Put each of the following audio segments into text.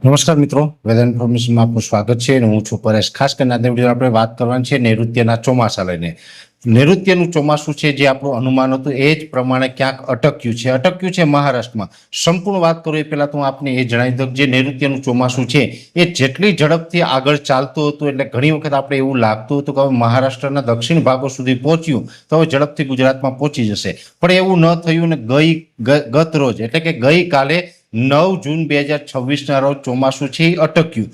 નમસ્કાર મિત્રો, વેધર ઇન્ફોર્મેશનમાં આપનું સ્વાગત છે. હું છું પરેશ. ખાસ કરીને આજના વિડીયો આપણે વાત કરવાની છે નૈઋત્યના ચોમાસા લઈને. નૈઋત્યનું ચોમાસું છે જે આપણું અનુમાન હતું એ જ પ્રમાણે ક્યાંક અટક્યું છે મહારાષ્ટ્રમાં. સંપૂર્ણ વાત કરું એ પહેલા તો હું આપને એ જણાવી દઉં જે નૈઋત્યનું ચોમાસું છે એ જેટલી ઝડપથી આગળ ચાલતું હતું એટલે ઘણી વખત આપણે એવું લાગતું હતું કે હવે મહારાષ્ટ્રના દક્ષિણ ભાગો સુધી પહોંચ્યું તો હવે ઝડપથી ગુજરાતમાં પહોંચી જશે, પણ એવું ન થયું ને ગત રોજ એટલે કે ગઈકાલે 9 જૂન 2026ના રોજ ચોમાસું છે એ અટક્યું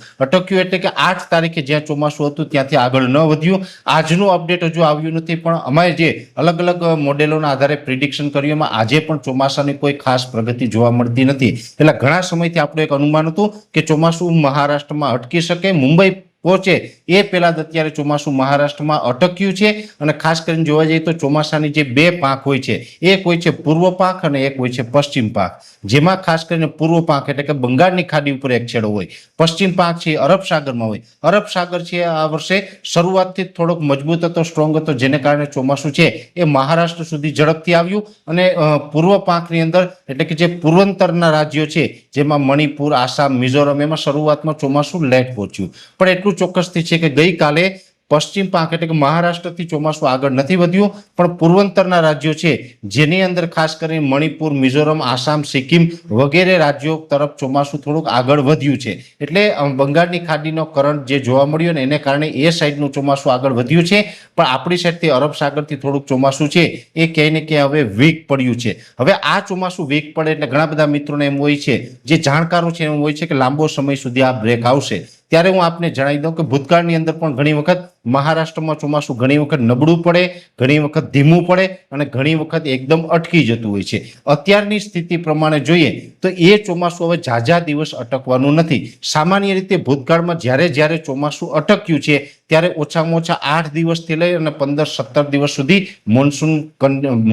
એટલે કે 8 તારીખે જ્યાં ચોમાસું હતું ત્યાંથી આગળ ન વધ્યું. આજનું અપડેટ હજુ આવ્યું નથી, પણ અમે જે અલગ અલગ મોડેલોના આધારે પ્રિડિક્શન કર્યું એમાં આજે પણ ચોમાસાની કોઈ ખાસ પ્રગતિ જોવા મળતી નથી. એટલે ઘણા સમયથી આપણું એક અનુમાન હતું કે ચોમાસું મહારાષ્ટ્રમાં અટકી શકે, મુંબઈ પહોંચે એ પહેલા જ અત્યારે ચોમાસું મહારાષ્ટ્રમાં અટક્યું છે. અને ખાસ કરીને જોવા જઈએ તો ચોમાસાની જે બે પાંખ હોય છે, એક હોય છે પૂર્વ પાંખ અને એક હોય છે પશ્ચિમ પાંખ. જેમાં ખાસ કરીને પૂર્વ પાંખ એટલે કે બંગાળની ખાડી ઉપર એક છેડો હોય, પશ્ચિમ પાંખ છે અરબ સાગરમાં હોય. અરબ સાગર છે આ વર્ષે શરૂઆતથી થોડોક મજબૂત હતો, સ્ટ્રોંગ હતો, જેને કારણે ચોમાસું છે એ મહારાષ્ટ્ર સુધી ઝડપથી આવ્યું. અને પૂર્વ પાંખની અંદર એટલે કે જે પૂર્વંતરના રાજ્યો છે જેમાં મણિપુર, આસામ, મિઝોરમ એમાં શરૂઆતમાં ચોમાસું લેટ પહોંચ્યું. પણ એટલું ચોક્કસથી છે કે ગઈકાલે પશ્ચિમ પાંખ એટલે કે મહારાષ્ટ્રથી ચોમાસું આગળ નથી વધ્યું, પણ પૂર્વંતરના રાજ્યો છે જેની અંદર ખાસ કરીને મણિપુર, મિઝોરમ, આસામ, સિક્કિમ વગેરે રાજ્યો તરફ ચોમાસું થોડુંક આગળ વધ્યું છે. એટલે બંગાળની ખાડીનો કરંટ જે જોવા મળ્યો ને એને કારણે એ સાઈડનું ચોમાસું આગળ વધ્યું છે. પણ આપણી સાઈડથી અરબ સાગરથી થોડુંક ચોમાસું છે એ ક્યાંય ને ક્યાંય હવે વીક પડ્યું છે. હવે આ ચોમાસું વીક પડે એટલે ઘણા બધા મિત્રોને એમ હોય છે, જે જાણકારો છે એમ હોય છે કે લાંબો સમય સુધી આ બ્રેક આવશે. ત્યારે હું આપને જણાવી દઉં કે ભૂતકાળની અંદર પણ ઘણી વખત મહારાષ્ટ્રમાં ચોમાસું ઘણી વખત નબળું પડે, ઘણી વખત ધીમું પડે અને ઘણી વખત એકદમ અટકી જતું હોય છે. અત્યારની સ્થિતિ પ્રમાણે જોઈએ તો એ ચોમાસું હવે ઝાઝા દિવસ અટકવાનું નથી. સામાન્ય રીતે ભૂતકાળમાં જ્યારે ચોમાસું અટક્યું છે ત્યારે ઓછામાં ઓછા 8 દિવસથી લઈ અને 15-17 દિવસ સુધી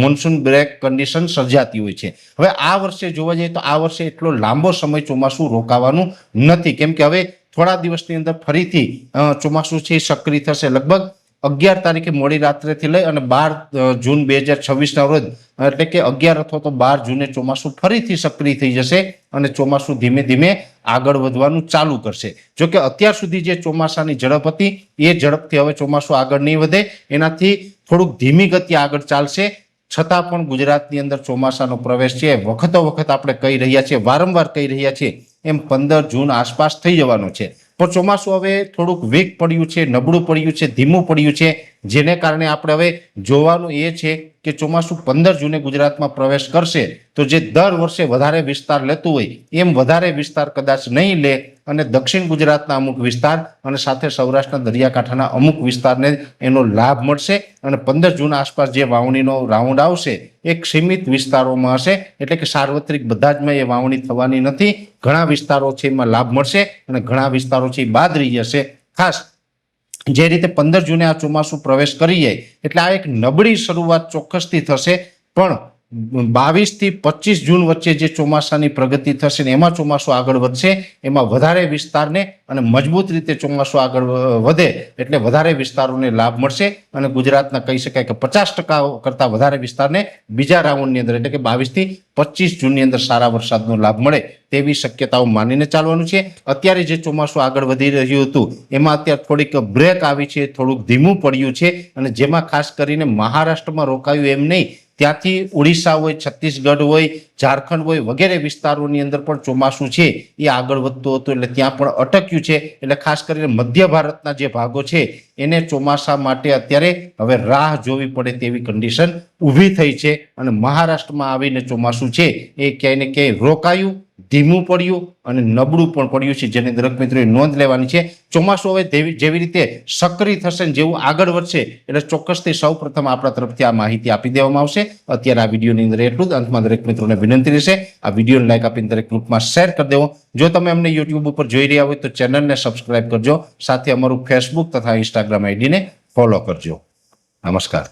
મોન્સૂન બ્રેક કન્ડિશન સર્જાતી હોય છે. હવે આ વર્ષે જોવા જઈએ તો આ વર્ષે એટલો લાંબો સમય ચોમાસું રોકાવાનું નથી, કેમ કે હવે થોડા દિવસની અંદર ફરીથી ચોમાસું છે સક્રિય થશે. લગભગ 11 તારીખે મોડી રાત્રેથી લઈ અને 12 જૂન 2026ના રોજ એટલે કે 11 અથવા તો 12 જૂને ચોમાસું ફરીથી સક્રિય થઈ જશે અને ચોમાસું ધીમે ધીમે આગળ વધવાનું ચાલુ કરશે. જોકે અત્યાર સુધી જે ચોમાસાની ઝડપ હતી એ ઝડપથી હવે ચોમાસું આગળ નહીં વધે, એનાથી થોડુંક ધીમી ગતિ આગળ ચાલશે. છતાં પણ ગુજરાતની અંદર ચોમાસાનો પ્રવેશ છે વખતો વખત આપણે કહી રહ્યા છીએ, વારંવાર કહી રહ્યા છીએ એમ 15 જૂન આસપાસ થઈ જવાનો છે. પણ ચોમાસું હવે થોડુંક વીક પડ્યું છે, નબળું પડ્યું છે, ધીમું પડ્યું છે, જેને કારણે આપણે હવે જોવાનું એ છે કે ચોમાસું 15 જૂને ગુજરાતમાં પ્રવેશ કરશે તો જે દર વર્ષે વધારે વિસ્તાર લેતું હોય એમ વધારે વિસ્તાર કદાચ નહીં લે અને દક્ષિણ ગુજરાતના અમુક વિસ્તાર અને સાથે સૌરાષ્ટ્રના દરિયાકાંઠાના અમુક વિસ્તારને એનો લાભ મળશે. અને 15 જૂન આસપાસ જે વાવણીનો રાઉન્ડ આવશે એક સીમિત વિસ્તારોમાં હશે, એટલે કે સાર્વત્રિક બધા જમાં એ વાવણી થવાની નથી. ઘણા વિસ્તારો છે એમાં લાભ મળશે અને ઘણા વિસ્તારો છે એ બાદ રહી જશે. ખાસ જે રીતે 15 જૂને આ ચોમાસું પ્રવેશ કરી જાય એટલે આ એક નબળી શરૂઆત ચોક્કસથી થશે, પણ 22 થી 25 જૂન વચ્ચે જે ચોમાસાની પ્રગતિ થશે ને એમાં ચોમાસું આગળ વધશે, એમાં વધારે વિસ્તારને અને મજબૂત રીતે ચોમાસું આગળ વધે એટલે વધારે વિસ્તારોને લાભ મળશે અને ગુજરાતના કહી શકાય કે 50% કરતાં વધારે વિસ્તારને બીજા રાઉન્ડની અંદર એટલે કે 22 થી 25 જૂનની અંદર સારા વરસાદનો લાભ મળે તેવી શક્યતાઓ માનીને ચાલવાનું છે. અત્યારે જે ચોમાસું આગળ વધી રહ્યું હતું એમાં અત્યારે થોડીક બ્રેક આવી છે, થોડુંક ધીમું પડ્યું છે અને જેમાં ખાસ કરીને મહારાષ્ટ્રમાં રોકાયું એમ નહીં, ત્યાંથી ઓડિશા હોય, છત્તીસગઢ હોય, ઝારખંડ હોય વગેરે વિસ્તારોની અંદર પણ ચોમાસું છે એ આગળ વધતું હતું એટલે ત્યાં પણ અટક્યું છે. એટલે ખાસ કરીને મધ્ય ભારતના જે ભાગો છે એને ચોમાસા માટે અત્યારે હવે રાહ જોવી પડે તેવી કન્ડિશન ઊભી થઈ છે અને મહારાષ્ટ્રમાં આવીને ચોમાસું છે એ ક્યાંય ને ક્યાંય રોકાયું, ધીમું પડ્યું અને નબળું પણ પડ્યું છે, જેની દરેક મિત્રોએ નોંધ લેવાની છે. ચોમાસું હવે જેવી રીતે સક્રિય થશે ને જેવું આગળ વધશે એટલે ચોક્કસથી સૌ પ્રથમ આપણા તરફથી આ માહિતી આપી દેવામાં આવશે. અત્યારે આ વિડીયોની અંદર એટલું જ. અંતમાં દરેક મિત્રોને વિનંતી રહેશે આ વિડીયોને લાઈક આપીને દરેક ગ્રુપમાં શેર કરી દેવો. જો તમે અમને યુટ્યુબ ઉપર જોઈ રહ્યા હોય તો ચેનલને સબસ્ક્રાઇબ કરજો, સાથે અમારું ફેસબુક તથા ઇન્સ્ટાગ્રામ આઈડીને ફોલો કરજો. નમસ્કાર.